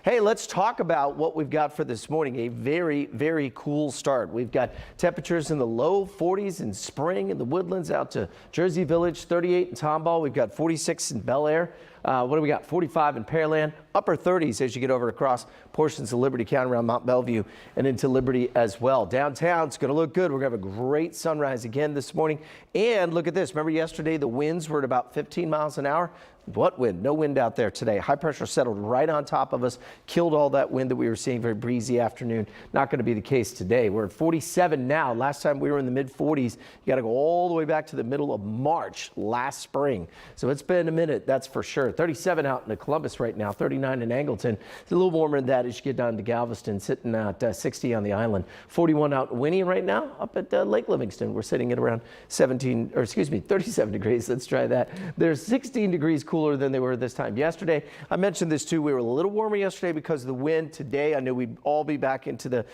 Hey, let's talk about what we've got for this morning. A very, very cool start. We've got temperatures in the low 40s in Spring in the Woodlands out to Jersey Village, 38 in Tomball. We've got 46 in Bel Air. What do we got? 45 in Pearland, upper 30s as you get over across portions of Liberty County around Mount Bellevue and into Liberty as well. Downtown's going to look good. We're going to have a great sunrise again this morning. And look at this. Remember yesterday the winds were at about 15 miles an hour? What wind? No wind out there today. High pressure settled right on top of us, killed all that wind that we were seeing. Very breezy afternoon. Not going to be the case today. We're at 47 now. Last time we were in the mid 40s. You got to go all the way back to the middle of March last spring. So it's been a minute, that's for sure. 37 out in Columbus right now, 39 in Angleton. It's a little warmer than that as you get down to Galveston, sitting at 60 on the island. 41 out in Winnie right now. Up at Lake Livingston, we're sitting at around 37 degrees. Let's try that. There's 16 degrees cooler than they were this time yesterday. I mentioned this too. We were a little warmer yesterday because of the wind. Today, I knew we'd all be back into the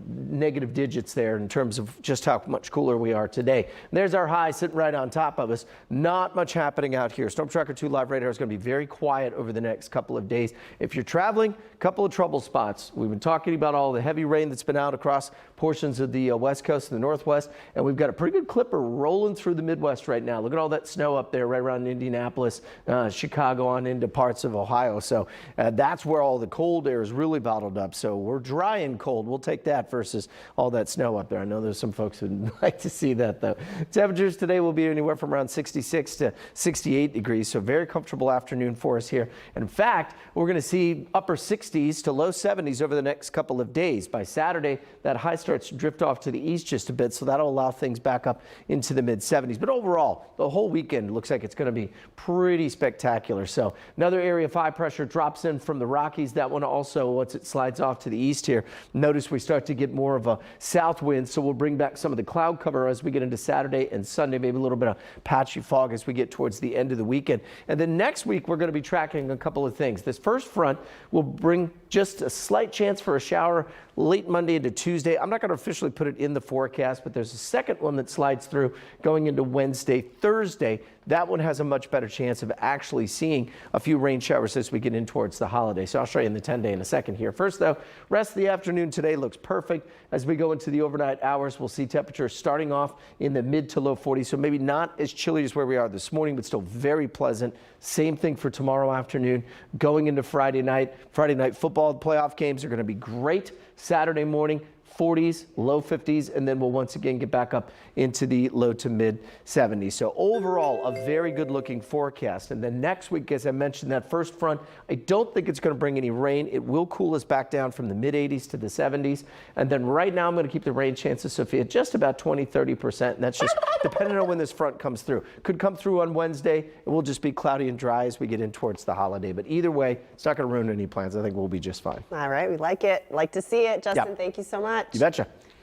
negative digits there in terms of just how much cooler we are today. And there's our high sitting right on top of us. Not much happening out here. Storm Tracker 2 Live Radar is going to be very quiet over the next couple of days. If you're traveling, a couple of trouble spots. We've been talking about all the heavy rain that's been out across portions of the west coast and the northwest, and we've got a pretty good clipper rolling through the Midwest right now. Look at all that snow up there right around Indianapolis, Chicago on into parts of Ohio. So that's where all the cold air is really bottled up. So we're dry and cold. We'll take that versus all that snow up there. I know there's some folks who'd like to see that though. Temperatures today will be anywhere from around 66 to 68 degrees. So very comfortable afternoon for us here. And in fact, we're going to see upper 60s to low 70s over the next couple of days. By Saturday, that high starts to drift off to the east just a bit. So that'll allow things back up into the mid 70s. But overall, the whole weekend looks like it's going to be pretty spectacular. So another area of high pressure drops in from the Rockies. That one also, once it slides off to the east here, notice we start to get more of a south wind. So we'll bring back some of the cloud cover as we get into Saturday and Sunday, maybe a little bit of patchy fog as we get towards the end of the weekend. And then next week, we're going to be tracking a couple of things. This first front will bring just a slight chance for a shower late Monday into Tuesday. I'm not going to officially put it in the forecast, but there's a second one that slides through going into Wednesday, Thursday. That one has a much better chance of actually seeing a few rain showers as we get in towards the holiday. So I'll show you in the 10-day in a second here. First, though, rest of the afternoon today looks perfect. As we go into the overnight hours, we'll see temperatures starting off in the mid to low 40s. So maybe not as chilly as where we are this morning, but still very pleasant. Same thing for tomorrow afternoon. Going into Friday night football playoff games are going to be great. Saturday morning, 40s, low 50s, and then we'll once again get back up into the low to mid 70s. So overall, a very good looking forecast. And then next week, as I mentioned, that first front, I don't think it's going to bring any rain. It will cool us back down from the mid 80s to the 70s. And then right now, I'm going to keep the rain chances, Sophia, at just about 20-30%. And that's just depending on when this front comes through. Could come through on Wednesday. It will just be cloudy and dry as we get in towards the holiday. But either way, it's not going to ruin any plans. I think we'll be just fine. All right. We like it. Like to see it. Justin, Thank you so much. You betcha.